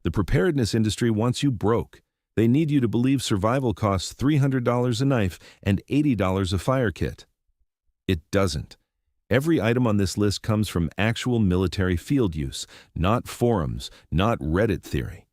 The preparedness industry wants you broke. They need you to believe survival costs $300 a knife and $80 a fire kit. It doesn't. Every item on this list comes from actual military field use, not forums, not Reddit theory.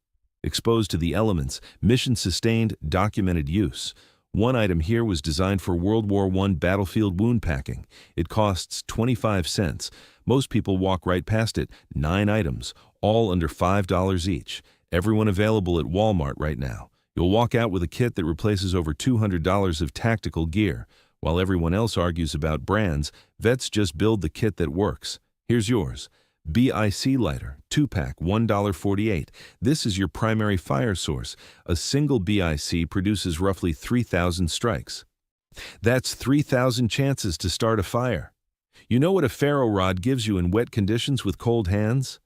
Exposed to the elements, mission-sustained, documented use. One item here was designed for World War I battlefield wound packing. It costs 25 cents. Most people walk right past it. 9 items, all under $5 each. Everyone available at Walmart right now. You'll walk out with a kit that replaces over $200 of tactical gear. While everyone else argues about brands, vets just build the kit that works. Here's yours. BIC Lighter, 2-pack, $1.48. This is your primary fire source. A single BIC produces roughly 3,000 strikes. That's 3,000 chances to start a fire. You know what a ferro rod gives you in wet conditions with cold hands?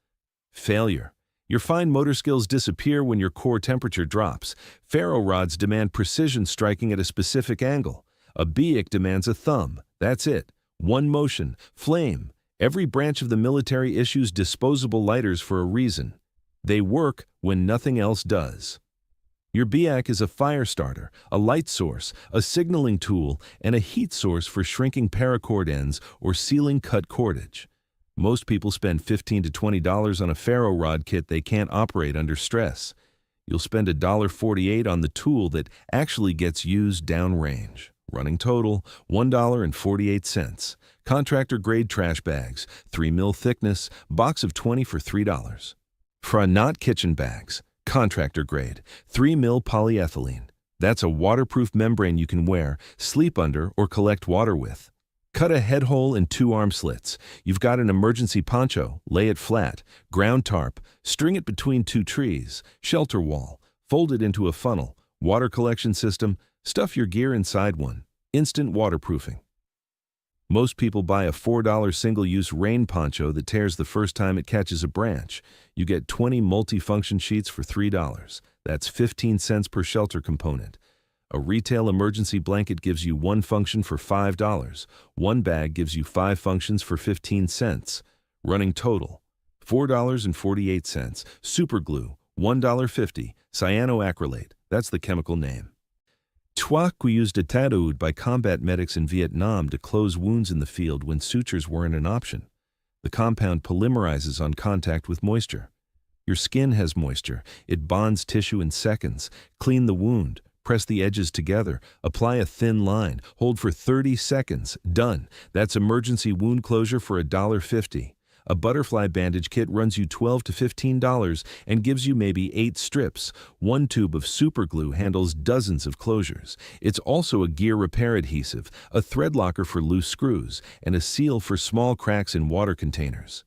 Failure. Your fine motor skills disappear when your core temperature drops. Ferro rods demand precision striking at a specific angle. A BIC demands a thumb. That's it. One motion. Flame. Every branch of the military issues disposable lighters for a reason. They work when nothing else does. Your BIC is a fire starter, a light source, a signaling tool, and a heat source for shrinking paracord ends or sealing cut cordage. Most people spend $15 to $20 on a ferro rod kit they can't operate under stress. You'll spend $1.48 on the tool that actually gets used downrange. Running total, $1.48. Contractor grade trash bags, 3 mil thickness, box of 20 for $3. Not kitchen bags, contractor grade, 3 mil polyethylene. That's a waterproof membrane you can wear, sleep under, or collect water with. Cut a head hole in 2 arm slits. You've got an emergency poncho, lay it flat, ground tarp, string it between 2 trees, shelter wall, fold it into a funnel, water collection system, stuff your gear inside one. Instant waterproofing. Most people buy a $4 single-use rain poncho that tears the first time it catches a branch. You get 20 multi-function sheets for $3. That's 15 cents per shelter component. A retail emergency blanket gives you 1 function for $5. 1 bag gives you 5 functions for 15 cents. Running total, $4.48. Super glue, $1.50. Cyanoacrylate, that's the chemical name. Trois cuillères de tadoud by combat medics in Vietnam to close wounds in the field when sutures weren't an option. The compound polymerizes on contact with moisture. Your skin has moisture. It bonds tissue in seconds. Clean the wound. Press the edges together. Apply a thin line. Hold for 30 seconds. Done. That's emergency wound closure for $1.50. A butterfly bandage kit runs you $12 to $15 and gives you maybe 8 strips. 1 tube of super glue handles dozens of closures. It's also a gear repair adhesive, a thread locker for loose screws, and a seal for small cracks in water containers.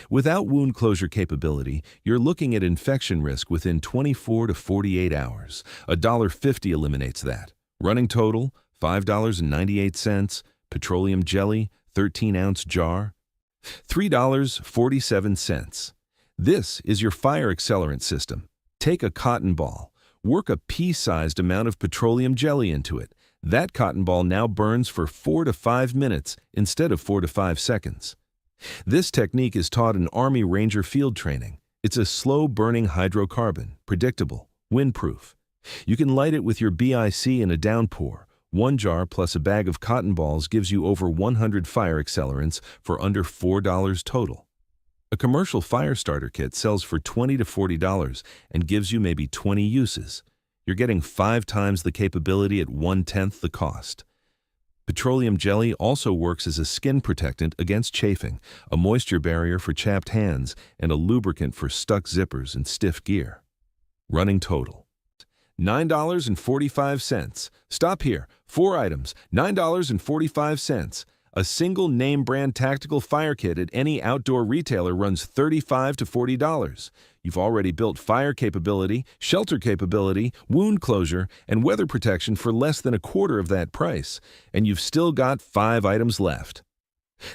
Without wound closure capability, you're looking at infection risk within 24 to 48 hours. $1.50 eliminates that. Running total, $5.98. Petroleum Jelly, 13-ounce jar, $3.47. This is your fire accelerant system. Take a cotton ball, work a pea-sized amount of petroleum jelly into it. That cotton ball now burns for 4 to 5 minutes instead of 4 to 5 seconds. This technique is taught in Army Ranger field training. It's a slow-burning hydrocarbon, predictable, windproof. You can light it with your BIC in a downpour. 1 jar plus a bag of cotton balls gives you over 100 fire accelerants for under $4 total. A commercial fire starter kit sells for $20 to $40 and gives you maybe 20 uses. You're getting 5 times the capability at 1/10 the cost. Petroleum Jelly also works as a skin protectant against chafing, a moisture barrier for chapped hands, and a lubricant for stuck zippers and stiff gear. Running total, $9.45. Stop here. 4 items, $9.45. A single name brand tactical fire kit at any outdoor retailer runs $35 to $40. You've already built fire capability, shelter capability, wound closure, and weather protection for less than a quarter of that price, and you've still got 5 items left.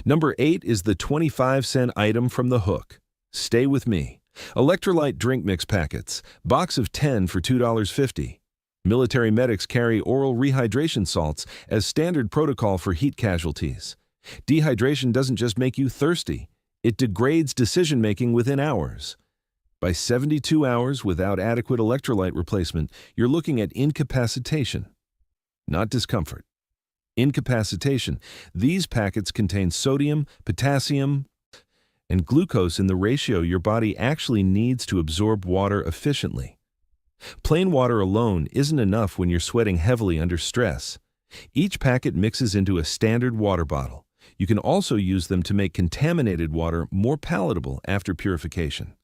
Number 8 is the 25-cent item from the hook. Stay with me. Electrolyte drink mix packets, box of 10 for $2.50. Military medics carry oral rehydration salts as standard protocol for heat casualties. Dehydration doesn't just make you thirsty, it degrades decision-making within hours. By 72 hours without adequate electrolyte replacement, you're looking at incapacitation, not discomfort. Incapacitation. These packets contain sodium, potassium, and glucose in the ratio your body actually needs to absorb water efficiently. Plain water alone isn't enough when you're sweating heavily under stress. Each packet mixes into a standard water bottle. You can also use them to make contaminated water more palatable after purification.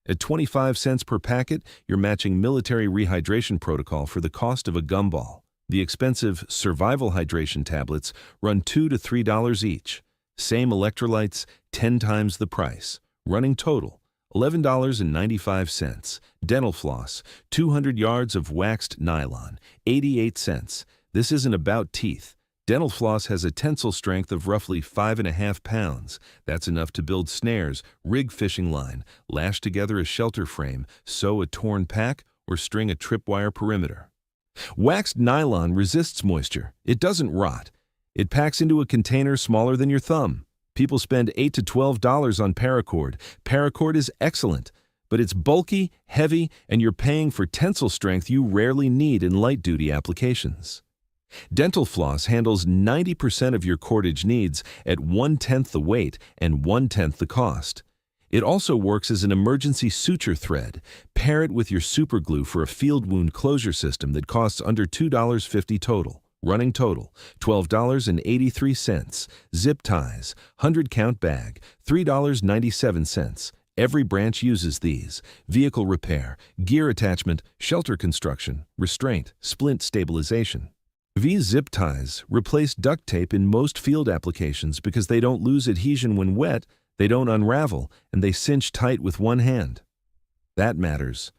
At 25 cents per packet, you're matching military rehydration protocol for the cost of a gumball. The expensive survival hydration tablets run $2 to $3 each. Same electrolytes, 10 times the price. Running total, $11.95. Dental floss, 200 yards of waxed nylon, 88 cents. This isn't about teeth. Dental floss has a tensile strength of roughly 5.5 pounds. That's enough to build snares, rig fishing line, lash together a shelter frame, sew a torn pack, or string a tripwire perimeter. Waxed nylon resists moisture. It doesn't rot. It packs into a container smaller than your thumb. People spend $8 to $12 on paracord. Paracord is excellent, but it's bulky, heavy, and you're paying for tensile strength you rarely need in light-duty applications. Dental floss handles 90% of your cordage needs at 1/10 the weight and 1/10 the cost. It also works as an emergency suture thread. Pair it with your super glue for a field wound closure system that costs under $2.50 total. Running total, $12.83. Zip ties, 100-count bag, $3.97. Every branch uses these: vehicle repair, gear attachment, shelter construction, restraint, splint stabilization. V-zip ties replace duct tape in most field applications because they don't lose adhesion when wet, they don't unravel, and they cinch tight with one hand. That matters.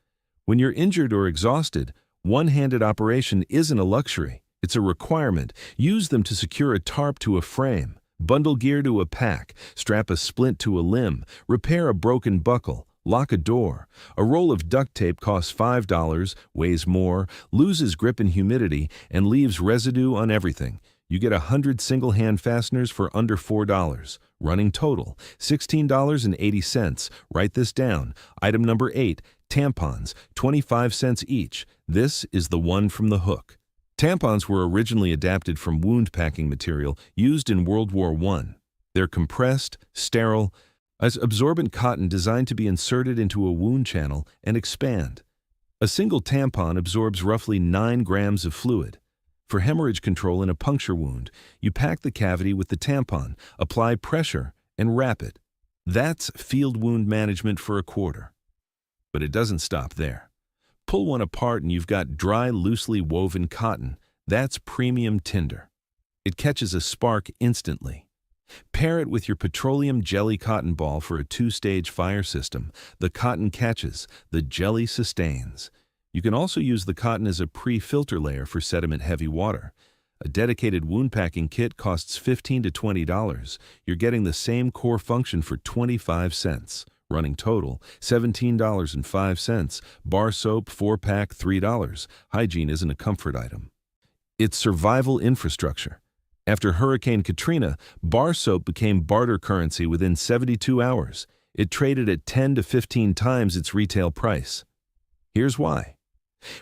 When you're injured or exhausted, one-handed operation isn't a luxury. It's a requirement. Use them to secure a tarp to a frame, bundle gear to a pack, strap a splint to a limb, repair a broken buckle, lock a door. A roll of duct tape costs $5, weighs more, loses grip in humidity, and leaves residue on everything. You get 100 single-hand fasteners for under $4. Running total, $16.80. Write this down. Item number 8, tampons, 25 cents each. This is the one from the hook. Tampons were originally adapted from wound packing material used in World War I. They're compressed, sterile, as absorbent cotton designed to be inserted into a wound channel and expand. A single tampon absorbs roughly 9 grams of fluid. For hemorrhage control in a puncture wound, you pack the cavity with the tampon, apply pressure, and wrap it. That's field wound management for a quarter. But it doesn't stop there. Pull one apart and you've got dry, loosely woven cotton. That's premium tinder. It catches a spark instantly. Pair it with your Petroleum Jelly cotton ball for a 2-stage fire system. The cotton catches, the jelly sustains. You can also use the cotton as a pre-filter layer for sediment-heavy water. A dedicated wound packing kit costs $15 to $20. You're getting the same core function for 25 cents. Running total, $17.05. Bar soap, 4-pack, $3. Hygiene isn't a comfort item. It's survival infrastructure. After Hurricane Katrina, bar soap became barter currency within 72 hours. It traded at 10 to 15 times its retail price. Here's why.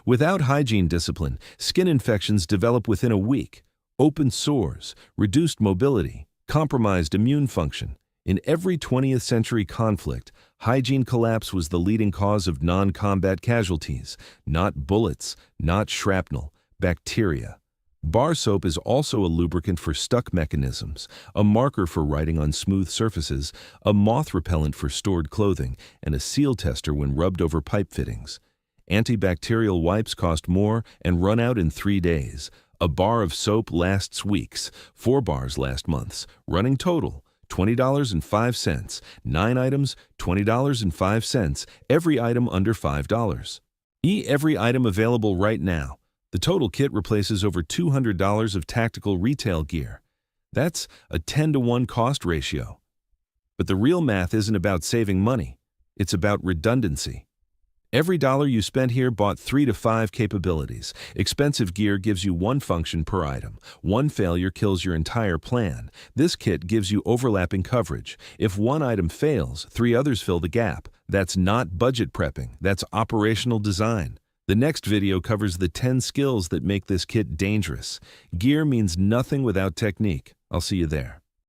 Without hygiene discipline, skin infections develop within a week. Open sores, reduced mobility, compromised immune function. In every 20th century conflict, hygiene collapse was the leading cause of non-combat casualties. Not bullets, not shrapnel, bacteria. Bar soap is also a lubricant for stuck mechanisms, a marker for writing on smooth surfaces, a moth repellent for stored clothing, and a seal tester when rubbed over pipe fittings. Antibacterial wipes cost more and run out in 3 days. A bar of soap lasts weeks. 4 bars last months. Running total, $20.05. 9 items, $20.05. Every item under $5. Every item available right now. The total kit replaces over $200 of tactical retail gear. That's a 10-to-1 cost ratio. But the real math isn't about saving money. It's about redundancy. Every dollar you spent here bought 3 to 5 capabilities. Expensive gear gives you one function per item. One failure kills your entire plan. This kit gives you overlapping coverage. If one item fails, 3 others fill the gap. That's not budget prepping, that's operational design. The next video covers the 10 skills that make this kit dangerous. Gear means nothing without technique. I'll see you there.